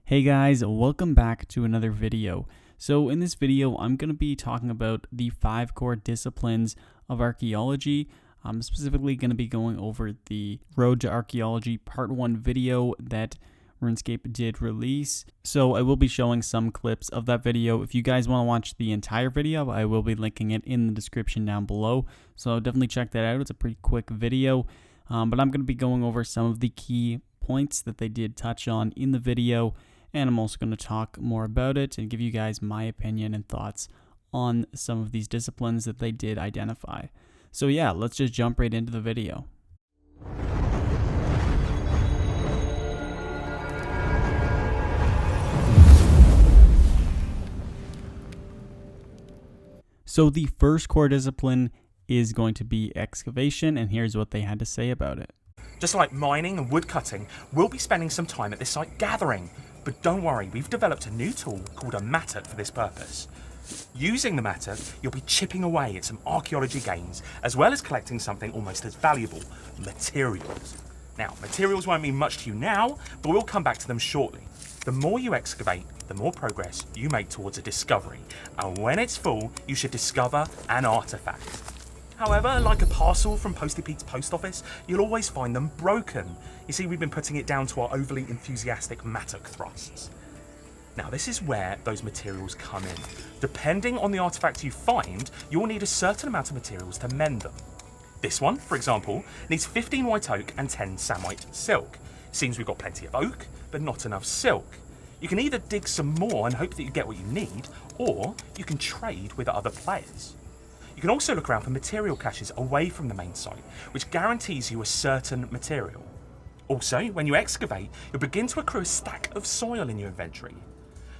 Hey guys, welcome back to another video. So in this video, I'm going to be talking about the 5 core disciplines of archaeology. I'm specifically going to be going over the Road to Archaeology Part 1 video that RuneScape did release. So I will be showing some clips of that video. If you guys want to watch the entire video, I will be linking it in the description down below. So definitely check that out. It's a pretty quick video, but I'm going to be going over some of the key points that they did touch on in the video. And I'm also going to talk more about it and give you guys my opinion and thoughts on some of these disciplines that they did identify. So yeah, let's just jump right into the video. So the first core discipline is going to be excavation, and here's what they had to say about it. Just like mining and wood cutting, we'll be spending some time at this site gathering. But don't worry, we've developed a new tool called a mattock for this purpose. Using the mattock, you'll be chipping away at some archaeology gains, as well as collecting something almost as valuable, materials. Now, materials won't mean much to you now, but we'll come back to them shortly. The more you excavate, the more progress you make towards a discovery, and when it's full, you should discover an artifact. However, like a parcel from Posty Pete's post office, you'll always find them broken. You see, we've been putting it down to our overly enthusiastic mattock thrusts. Now, this is where those materials come in. Depending on the artifact you find, you'll need a certain amount of materials to mend them. This one, for example, needs 15 white oak and 10 samite silk. Seems we've got plenty of oak, but not enough silk. You can either dig some more and hope that you get what you need, or you can trade with other players. You can also look around for material caches away from the main site, which guarantees you a certain material. Also, when you excavate, you'll begin to accrue a stack of soil in your inventory.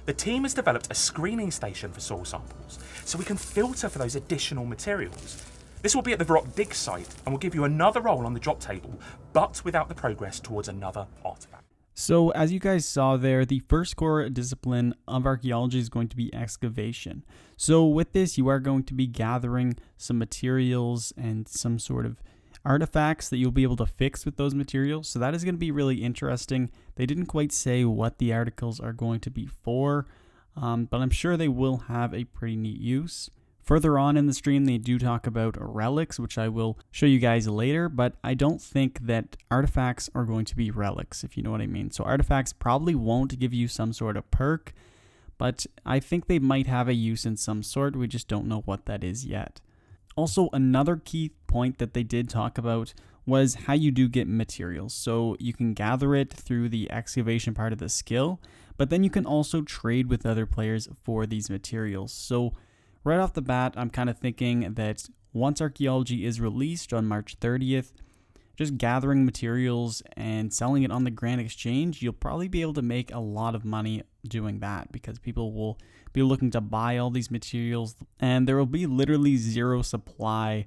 The team has developed a screening station for soil samples, so we can filter for those additional materials. This will be at the rock dig site and will give you another role on the drop table, but without the progress towards another artifact. So as you guys saw there, the first core discipline of archaeology is going to be excavation. So with this, you are going to be gathering some materials and some sort of artifacts that you'll be able to fix with those materials. So that is going to be really interesting. They didn't quite say what the articles are going to be for, but I'm sure they will have a pretty neat use. Further on in the stream, they do talk about relics, which I will show you guys later, but I don't think that artifacts are going to be relics, if you know what I mean. So artifacts probably won't give you some sort of perk, but I think they might have a use in some sort. We just don't know what that is yet. Also, another key point that they did talk about was how you do get materials. So you can gather it through the excavation part of the skill, but then you can also trade with other players for these materials. So right off the bat, I'm kind of thinking that once Archaeology is released on March 30th, just gathering materials and selling it on the Grand Exchange, you'll probably be able to make a lot of money doing that because people will be looking to buy all these materials and there will be literally zero supply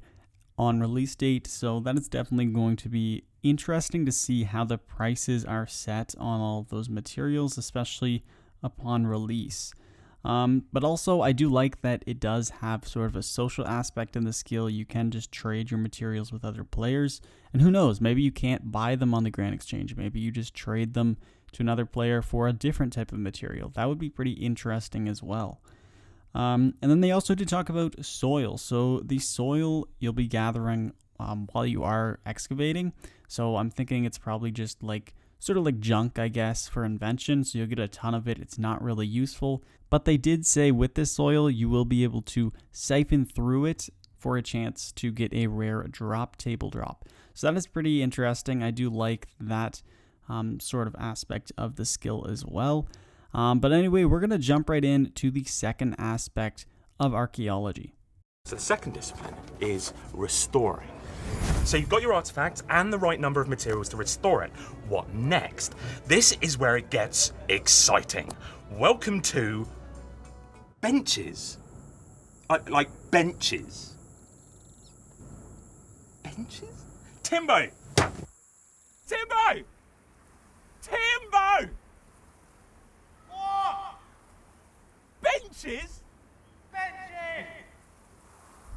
on release date. So that is definitely going to be interesting to see how the prices are set on all of those materials, especially upon release. But also I do like that it does have sort of a social aspect in the skill. You can just trade your materials with other players, and who knows, maybe you can't buy them on the Grand Exchange. Maybe you just trade them to another player for a different type of material. That would be pretty interesting as well. And then they also did talk about soil. So the soil you'll be gathering while you are excavating. So I'm thinking it's probably just like sort of like junk, I guess, for invention. So you'll get a ton of it. It's not really useful. But they did say with this soil, you will be able to siphon through it for a chance to get a rare drop table drop. So that is pretty interesting. I do like that sort of aspect of the skill as well. But anyway, we're going to jump right into the second aspect of archaeology. So the second discipline is restoring. So you've got your artifact and the right number of materials to restore it. What next? This is where it gets exciting. Welcome to benches. Like benches. Benches? Timbo! Timbo! Timbo! What? Benches? Benches!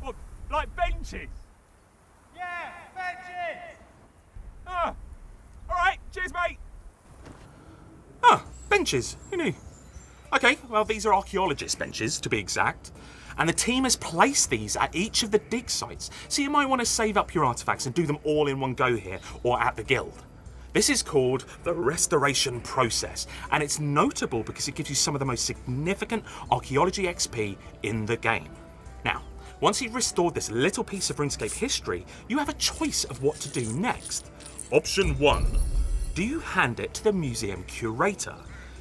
What, like benches? Yeah, benches! Ah, all right, cheers, mate. Ah, benches. benches. Who knew? Okay, well, these are archaeologist benches, to be exact. And the team has placed these at each of the dig sites, so you might want to save up your artifacts and do them all in one go here, or at the guild. This is called the restoration process, and it's notable because it gives you some of the most significant archaeology XP in the game. Now, once you've restored this little piece of RuneScape history, you have a choice of what to do next. Option 1. Do you hand it to the museum curator?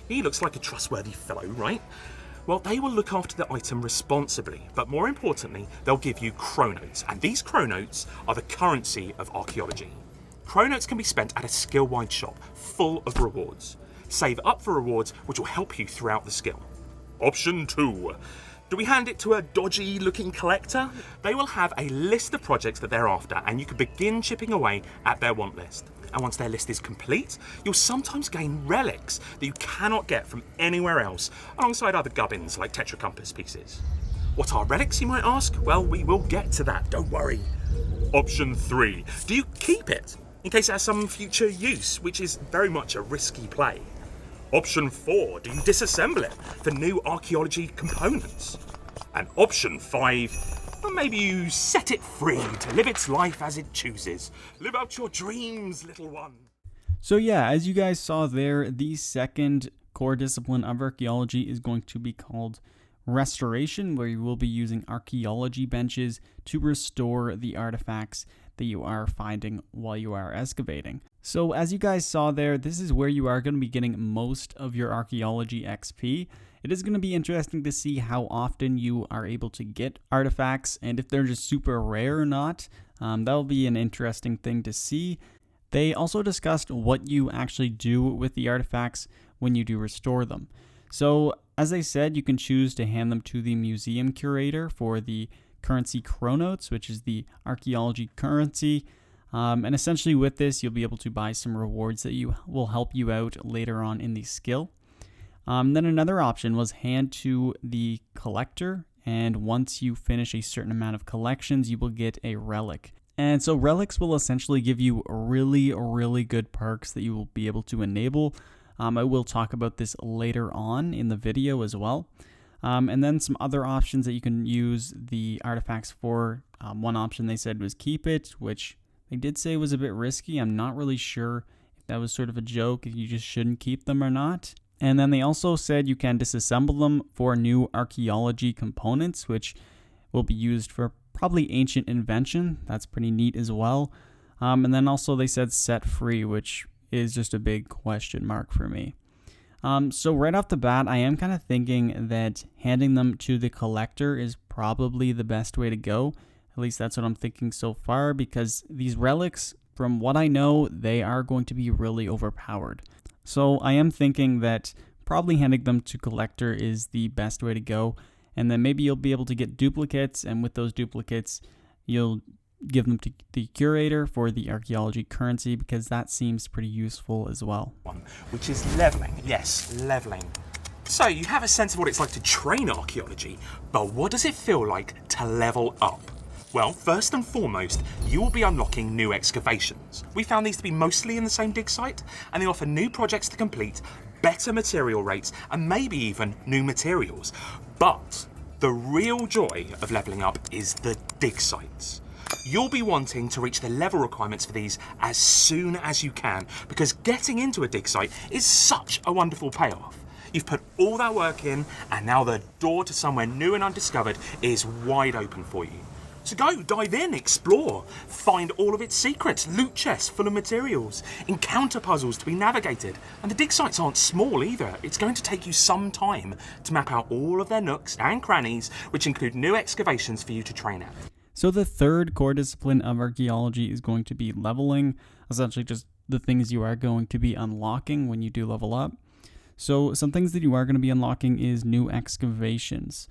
He looks like a trustworthy fellow, right? Well, they will look after the item responsibly, but more importantly, they'll give you chronotes, and these chronotes are the currency of archaeology. Chronotes can be spent at a skill-wide shop full of rewards. Save up for rewards which will help you throughout the skill. Option 2. Do we hand it to a dodgy-looking collector? They will have a list of projects that they're after, and you can begin chipping away at their want list. And once their list is complete, you'll sometimes gain relics that you cannot get from anywhere else, alongside other gubbins like Tetra Compass pieces. What are relics, you might ask? Well, we will get to that, don't worry. Option 3. Do you keep it, in case it has some future use, which is very much a risky play? Option 4. Do you disassemble it for new archaeology components? And option 5. Or maybe you set it free to live its life as it chooses. Live out your dreams, little one. So yeah, as you guys saw there, the second core discipline of archaeology is going to be called restoration, where you will be using archaeology benches to restore the artifacts that you are finding while you are excavating. So as you guys saw there, this is where you are going to be getting most of your archaeology XP. It is going to be interesting to see how often you are able to get artifacts and if they're just super rare or not. That'll be an interesting thing to see. They also discussed what you actually do with the artifacts when you do restore them. So as I said, you can choose to hand them to the museum curator for the currency chronotes, which is the archaeology currency. And essentially with this, you'll be able to buy some rewards that will help you out later on in the skill. Then another option was hand to the collector, and once you finish a certain amount of collections, you will get a relic. And so relics will essentially give you really good perks that you will be able to enable. I will talk about this later on in the video as well. And then some other options that you can use the artifacts for. One option they said was keep it, which they did say was a bit risky. I'm not really sure if that was sort of a joke, if you just shouldn't keep them or not. And then they also said you can disassemble them for new archaeology components, which will be used for probably ancient invention. That's pretty neat as well. And then also they said set free, which is just a big question mark for me. So right off the bat, I am kind of thinking that handing them to the collector is probably the best way to go. At least that's what I'm thinking so far, because these relics, from what I know, they are going to be really overpowered. So I am thinking that probably handing them to collector is the best way to go. And then maybe you'll be able to get duplicates, and with those duplicates, you'll give them to the curator for the archaeology currency, because that seems pretty useful as well. Which is leveling. Yes, leveling. So you have a sense of what it's like to train archaeology, but what does it feel like to level up? Well, first and foremost, you will be unlocking new excavations. We found these to be mostly in the same dig site, and they offer new projects to complete, better material rates, and maybe even new materials. But the real joy of leveling up is the dig sites. You'll be wanting to reach the level requirements for these as soon as you can, because getting into a dig site is such a wonderful payoff. You've put all that work in, and now the door to somewhere new and undiscovered is wide open for you. So go, dive in, explore, find all of its secrets, loot chests full of materials, encounter puzzles to be navigated. And the dig sites aren't small either. It's going to take you some time to map out all of their nooks and crannies, which include new excavations for you to train at. So the third core discipline of archaeology is going to be leveling, essentially just the things you are going to be unlocking when you do level up. So some things that you are going to be unlocking is new excavations.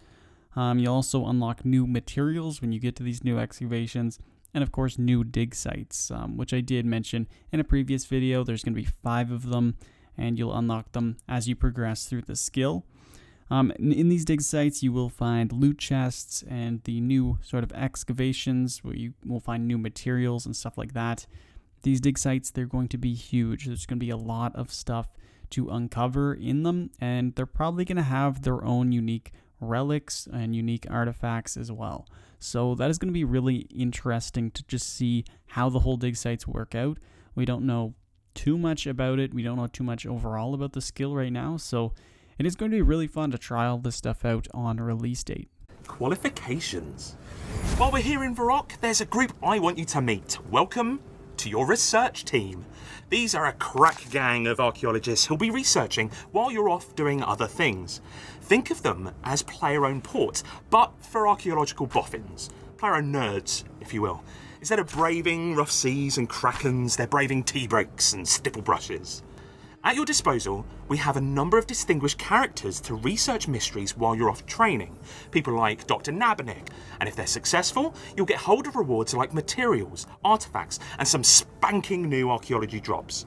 You'll also unlock new materials when you get to these new excavations, and of course new dig sites, which I did mention in a previous video. There's going to be 5 of them, and you'll unlock them as you progress through the skill. In these dig sites, you will find loot chests and the new sort of excavations where you will find new materials and stuff like that. These dig sites, they're going to be huge. There's going to be a lot of stuff to uncover in them, and they're probably going to have their own unique relics and unique artifacts as well. So that is going to be really interesting to just see how the whole dig sites work out. We don't know too much about it. We don't know too much overall about the skill right now, so it is going to be really fun to try all this stuff out on release date. Qualifications. While we're here in Varrock, there's a group I want you to meet. Welcome to your research team. These are a crack gang of archaeologists who'll be researching while you're off doing other things. Think of them as player-owned ports, but for archaeological boffins. Player-owned nerds, if you will. Instead of braving rough seas and krakens, they're braving tea breaks and stipple brushes. At your disposal, we have a number of distinguished characters to research mysteries while you're off training. People like Dr. Nabernick, and if they're successful, you'll get hold of rewards like materials, artifacts, and some spanking new archaeology drops.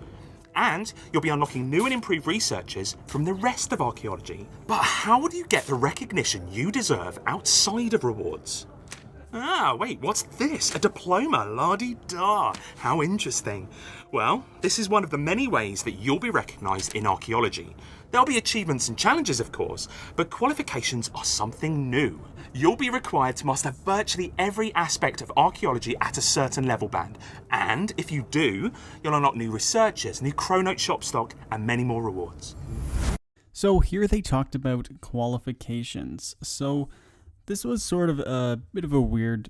And you'll be unlocking new and improved researchers from the rest of archaeology. But how do you get the recognition you deserve outside of rewards? Ah, wait, what's this? A diploma, la-di-da. How interesting. Well, this is one of the many ways that you'll be recognised in archaeology. There'll be achievements and challenges, of course, but qualifications are something new. You'll be required to master virtually every aspect of archaeology at a certain level band. And if you do, you'll unlock new researchers, new Chronote shop stock, and many more rewards. So here they talked about qualifications. So this was sort of a bit of a weird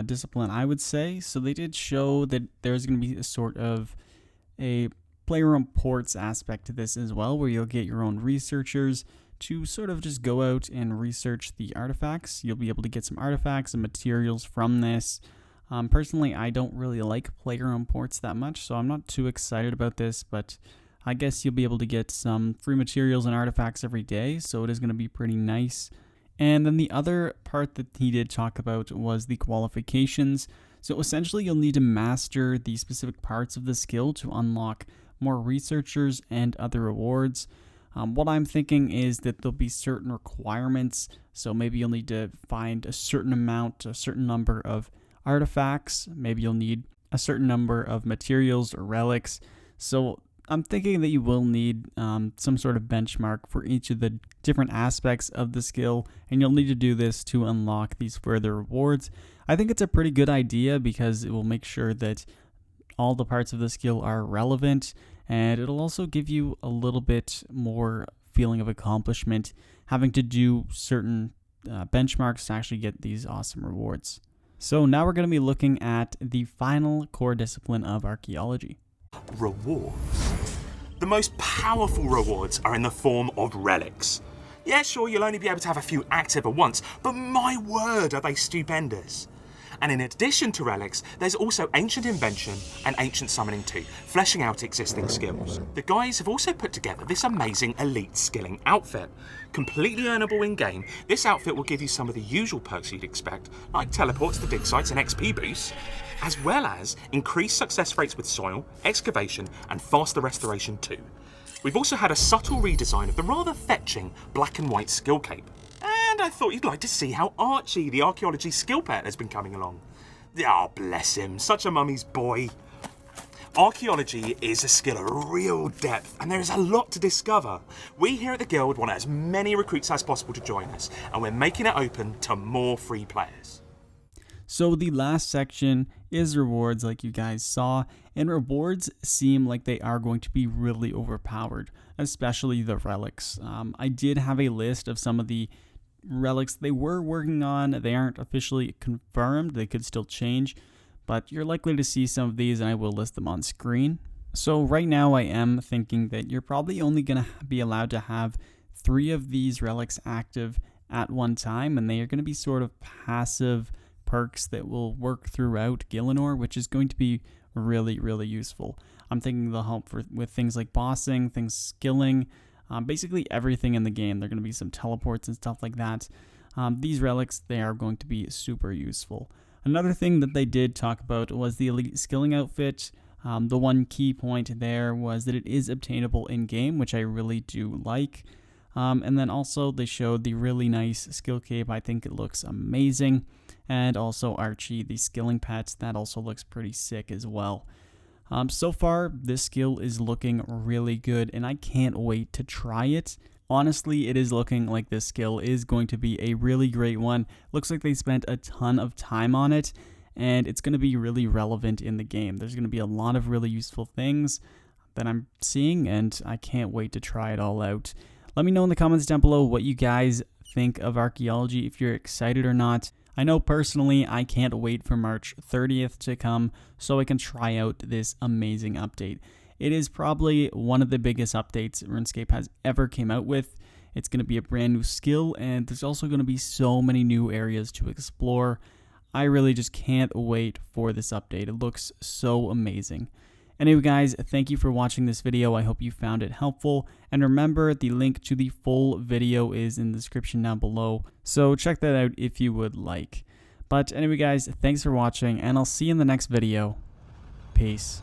discipline, I would say. So they did show that there's going to be a sort of a player-own ports aspect to this as well, where you'll get your own researchers to sort of just go out and research the artifacts. You'll be able to get some artifacts and materials from this. Personally, I don't really like player-own ports that much, so I'm not too excited about this, but I guess you'll be able to get some free materials and artifacts every day, so it is going to be pretty nice. And then the other part that he did talk about was the qualifications. So essentially you'll need to master the specific parts of the skill to unlock more researchers and other rewards. What I'm thinking is that there'll be certain requirements. So maybe you'll need to find a certain number of artifacts. Maybe you'll need a certain number of materials or relics. So I'm thinking that you will need some sort of benchmark for each of the different aspects of the skill, and you'll need to do this to unlock these further rewards. I think it's a pretty good idea because it will make sure that all the parts of the skill are relevant, and it'll also give you a little bit more feeling of accomplishment having to do certain benchmarks to actually get these awesome rewards. So now we're going to be looking at the final core discipline of archaeology. Rewards. The most powerful rewards are in the form of relics. Yeah, sure, you'll only be able to have a few active at once, but my word, are they stupendous. And in addition to relics, there's also ancient invention and ancient summoning too, fleshing out existing skills. The guys have also put together this amazing elite skilling outfit. Completely earnable in-game, this outfit will give you some of the usual perks you'd expect, like teleports to dig sites and XP boosts, as well as increased success rates with soil, excavation, and faster restoration too. We've also had a subtle redesign of the rather fetching black and white skill cape. And I thought you'd like to see how Archie, the archaeology skill pet, has been coming along. Oh, bless him, such a mummy's boy. Archaeology is a skill of real depth, and there is a lot to discover. We here at the Guild want as many recruits as possible to join us, and we're making it open to more free players. So the last section is rewards, like you guys saw, and rewards seem like they are going to be really overpowered, especially the relics. I did have a list of some of the relics they were working on. They aren't officially confirmed, they could still change, but you're likely to see some of these, and I will list them on screen. So right now I am thinking that you're probably only going to be allowed to have 3 of these relics active at one time, and they are going to be sort of passive perks that will work throughout Gielinor, which is going to be really, really useful. I'm thinking they'll help with things like bossing, things skilling, basically everything in the game. There are going to be some teleports and stuff like that. These relics, they are going to be super useful. Another thing that they did talk about was the elite skilling outfit. The one key point there was that it is obtainable in-game, which I really do like. And then also they showed the really nice skill cape. I think it looks amazing. And also Archie, the skilling pet, that also looks pretty sick as well. So far, this skill is looking really good, and I can't wait to try it. Honestly, it is looking like this skill is going to be a really great one. Looks like they spent a ton of time on it, and it's going to be really relevant in the game. There's going to be a lot of really useful things that I'm seeing, and I can't wait to try it all out. Let me know in the comments down below what you guys think of Archaeology, if you're excited or not. I know personally I can't wait for March 30th to come so I can try out this amazing update. It is probably one of the biggest updates RuneScape has ever came out with. It's going to be a brand new skill, and there's also going to be so many new areas to explore. I really just can't wait for this update. It looks so amazing. Anyway guys, thank you for watching this video. I hope you found it helpful. And remember, the link to the full video is in the description down below. So check that out if you would like. But anyway guys, thanks for watching, and I'll see you in the next video. Peace.